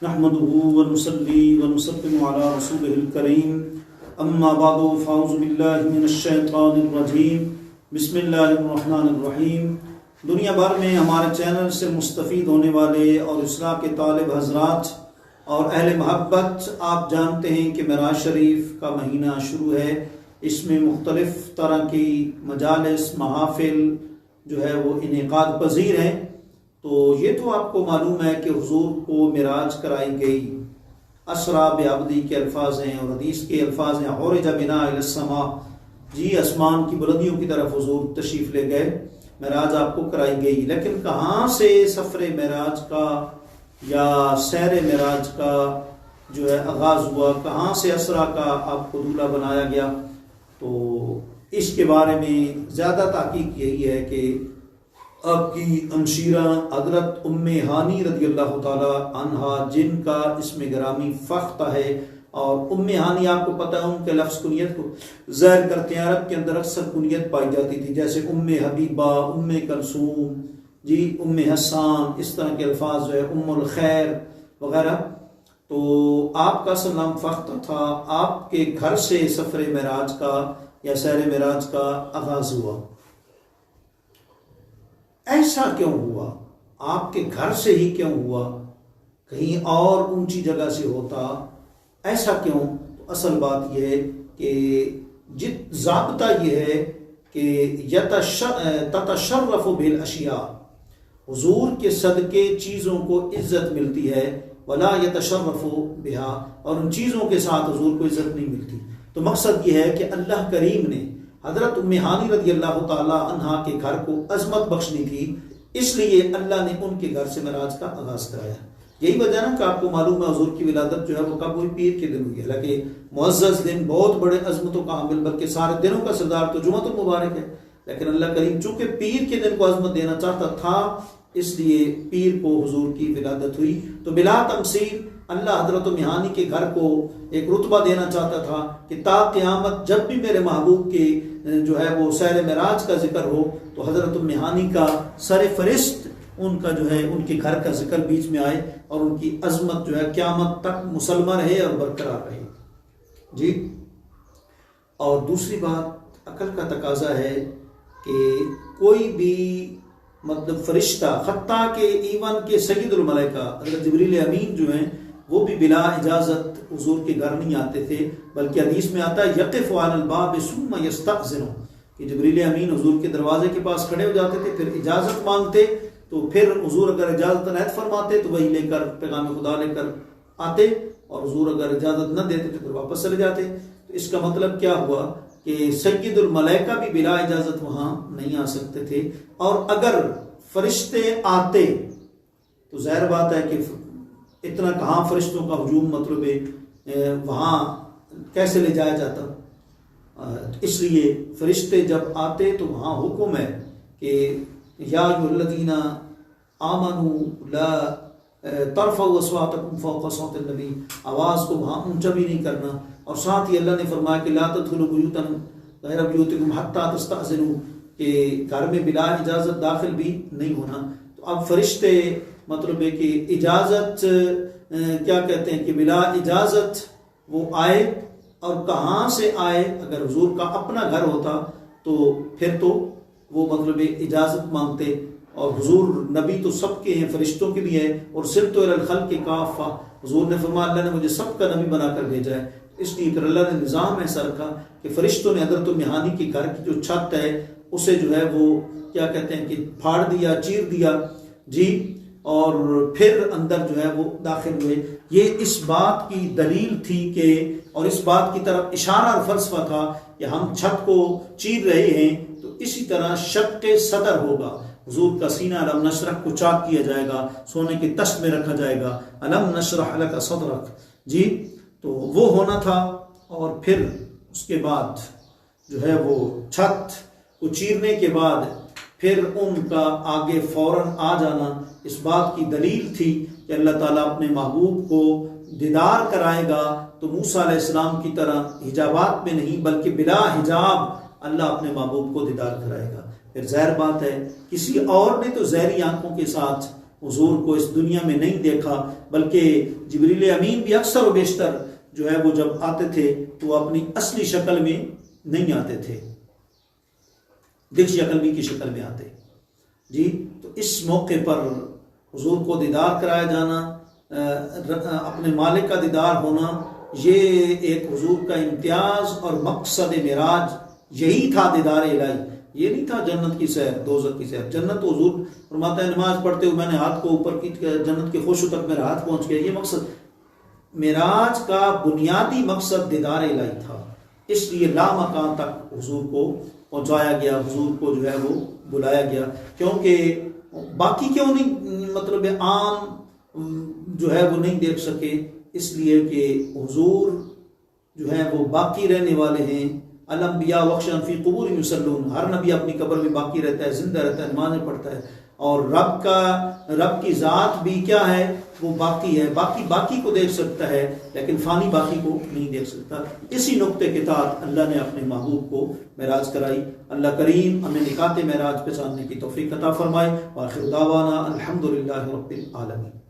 نحمده ونصلي ونسلم على رسوله الكريم اما بعد فاعوذ باللہ من الشیطان الرجیم بسم اللہ الرحمن الرحیم۔ دنیا بھر میں ہمارے چینل سے مستفید ہونے والے اور اصلاح کے طالب حضرات اور اہل محبت، آپ جانتے ہیں کہ معراج شریف کا مہینہ شروع ہے۔ اس میں مختلف طرح کی مجالس، محافل جو ہے وہ انعقاد پذیر ہیں۔ تو یہ تو آپ کو معلوم ہے کہ حضور کو معراج کرائی گئی، اسرا بعبدی کے الفاظ ہیں اور حدیث کے الفاظ ہیں عرج بنا الی السماء، جی آسمان کی بلندیوں کی طرف حضور تشریف لے گئے، معراج آپ کو کرائی گئی۔ لیکن کہاں سے سفر معراج کا یا سیر معراج کا جو ہے آغاز ہوا، کہاں سے اسرا کا آپ کو دولہا بنایا گیا، تو اس کے بارے میں زیادہ تحقیق یہی ہے کہ آپ کی امشیرہ حضرت ام ہانی رضی اللہ تعالی عنہا، جن کا اسم گرامی فختہ ہے، اور ام ہانی آپ کو پتہ ہے ان کے لفظ کنیت کو ظاہر کرتے ہیں۔ عرب کے اندر اکثر کنیت پائی جاتی تھی، جیسے ام حبیبہ، ام کلثوم، جی ام حسان، اس طرح کے الفاظ جو ہے ام الخیر وغیرہ۔ تو آپ کا اصل نام فختہ تھا۔ آپ کے گھر سے سفر معراج کا یا سیر معراج کا آغاز ہوا۔ ایسا کیوں ہوا؟ آپ کے گھر سے ہی کیوں ہوا؟ کہیں اور اونچی جگہ سے ہوتا؟ ایسا کیوں؟ تو اصل بات یہ ہے کہ ضابطہ یہ ہے کہ تتشرف بالاشیاء، حضور کے صدقے چیزوں کو عزت ملتی ہے، ولا یتشرف بہا، اور ان چیزوں کے ساتھ حضور کو عزت نہیں ملتی۔ تو مقصد یہ ہے کہ اللہ کریم نے حضرت ام ہانی رضی اللہ تعالی عنہا کے گھر کو عظمت بخشنی تھی، اس لیے اللہ نے ان کے گھر سے معراج کا آغاز کرایا۔ یہی وجہ نا کہ آپ کو معلوم ہے حضور کی ولادت جو ہے وہ کب ہوئی؟ پیر کے دن ہوئی۔ حالانکہ معزز دن، بہت بڑے عظمتوں کا حامل، بلکہ سارے دنوں کا سردار تو جمعۃ المبارک ہے، لیکن اللہ کریم چونکہ پیر کے دن کو عظمت دینا چاہتا تھا، اس لیے پیر کو حضور کی ولادت ہوئی۔ تو بلا تمثیل اللہ حضرت ام ہانی کے گھر کو ایک رتبہ دینا چاہتا تھا کہ تا قیامت جب بھی میرے محبوب کے جو ہے وہ سیر معراج کا ذکر ہو تو حضرت ام ہانی کا سر فرست، ان کا جو ہے ان کے گھر کا ذکر بیچ میں آئے، اور ان کی عظمت جو ہے قیامت تک مسلمہ رہے اور برقرار رہے۔ جی، اور دوسری بات عقل کا تقاضا ہے کہ کوئی بھی مطلب فرشتہ، حتیٰ کہ ایون کے سید الملائکہ حضرت جبریل امین جو ہیں، وہ بھی بلا اجازت حضور کے گھر نہیں آتے تھے، بلکہ حدیث میں آتا ہے یقف علی الباب ثم یستأذن، کہ جبریل امین حضور کے دروازے کے پاس کھڑے ہو جاتے تھے، پھر اجازت مانگتے، تو پھر حضور اگر اجازت عنایت فرماتے تو وہی لے کر پیغام خدا لے کر آتے، اور حضور اگر اجازت نہ دیتے تو پھر واپس چلے جاتے۔ تو اس کا مطلب کیا ہوا کہ سید الملائکہ بھی بلا اجازت وہاں نہیں آ سکتے تھے، اور اگر فرشتے آتے تو ظاہر بات ہے کہ اتنا کہاں فرشتوں کا ہجوم، مطلب وہاں کیسے لے جایا جاتا؟ اس لیے فرشتے جب آتے تو وہاں حکم ہے کہ یا ایھا الذین آمنوا لا ترفعوا اصواتکم فوق صوت النبی، آواز کو وہاں اونچا بھی نہیں کرنا، اور ساتھ ہی اللہ نے فرمایا کہ لا تدخلوا بیوتا غیر بیوتکم حتی تستأذنوا، کہ گھر میں بلا اجازت داخل بھی نہیں ہونا۔ تو اب فرشتے مطلب ہے کہ اجازت کیا کہتے ہیں کہ بلا اجازت وہ آئے، اور کہاں سے آئے؟ اگر حضور کا اپنا گھر ہوتا تو پھر تو وہ مطلب اجازت مانگتے، اور حضور نبی تو سب کے ہیں، فرشتوں کے بھی ہیں، اور صرف تو الخلق کافہ، حضور نے فرمایا اللہ نے مجھے سب کا نبی بنا کر بھیجا ہے۔ اس لیے پھر اللہ نے نظام ایسا رکھا کہ فرشتوں نے حضرت ام ہانی کے گھر کی جو چھت ہے اسے جو ہے وہ کیا کہتے ہیں کہ پھاڑ دیا، چیر دیا، جی، اور پھر اندر جو ہے وہ داخل ہوئے۔ یہ اس بات کی دلیل تھی کہ، اور اس بات کی طرف اشارہ اور فلسفہ تھا کہ ہم چھت کو چیر رہے ہیں تو اسی طرح شق صدر ہوگا، حضور کا سینہ علم نشرح کو چاک کیا جائے گا، سونے کے تشت میں رکھا جائے گا، علم نشرح لک صدرک، جی، تو وہ ہونا تھا۔ اور پھر اس کے بعد جو ہے وہ چھت کو چیرنے کے بعد پھر ان کا آگے فوراً آ جانا اس بات کی دلیل تھی کہ اللہ تعالیٰ اپنے محبوب کو دیدار کرائے گا تو موسیٰ علیہ السلام کی طرح حجابات میں نہیں بلکہ بلا حجاب اللہ اپنے محبوب کو دیدار کرائے گا۔ پھر ظاہر بات ہے کسی اور نے تو ظاہری آنکھوں کے ساتھ حضور کو اس دنیا میں نہیں دیکھا، بلکہ جبریل امین بھی اکثر و بیشتر جو ہے وہ جب آتے تھے تو وہ اپنی اصلی شکل میں نہیں آتے تھے، دکھ شکل کی شکل میں آتے جی۔ تو اس موقع پر حضور کو دیدار کرایا جانا، اپنے مالک کا دیدار ہونا، یہ ایک حضور کا امتیاز اور مقصد معراج یہی تھا، دیدار الہی۔ یہ نہیں تھا جنت کی سیر، دوزخ کی سیر۔ جنت تو حضور فرماتا ہے نماز پڑھتے ہوئے میں نے ہاتھ کو اوپر کی، جنت کے خوشوں تک میرا ہاتھ پہنچ گیا۔ یہ مقصد معراج کا بنیادی مقصد دیدار الہی تھا، اس لیے لامکان تک حضور کو پہنچایا گیا، حضور کو جو ہے وہ بلایا گیا۔ کیونکہ باقی کیوں نہیں مطلب عام جو ہے وہ نہیں دیکھ سکے، اس لیے کہ حضور جو ہے وہ باقی رہنے والے ہیں۔ الانبیاء وخشن فی قبور یصلون، ہر نبی اپنی قبر میں باقی رہتا ہے، زندہ رہتا ہے، نمازیں پڑھتا ہے، اور رب کی ذات بھی کیا ہے، وہ باقی ہے، باقی کو دیکھ سکتا ہے لیکن فانی باقی کو نہیں دیکھ سکتا۔ اسی نقطے کے تحت اللہ نے اپنے محبوب کو معراج کرائی۔ اللہ کریم ہمیں نکات معراج پہچاننے کی توفیق عطا فرمائے۔ وآخر دعوانا الحمدللہ رب العالمین۔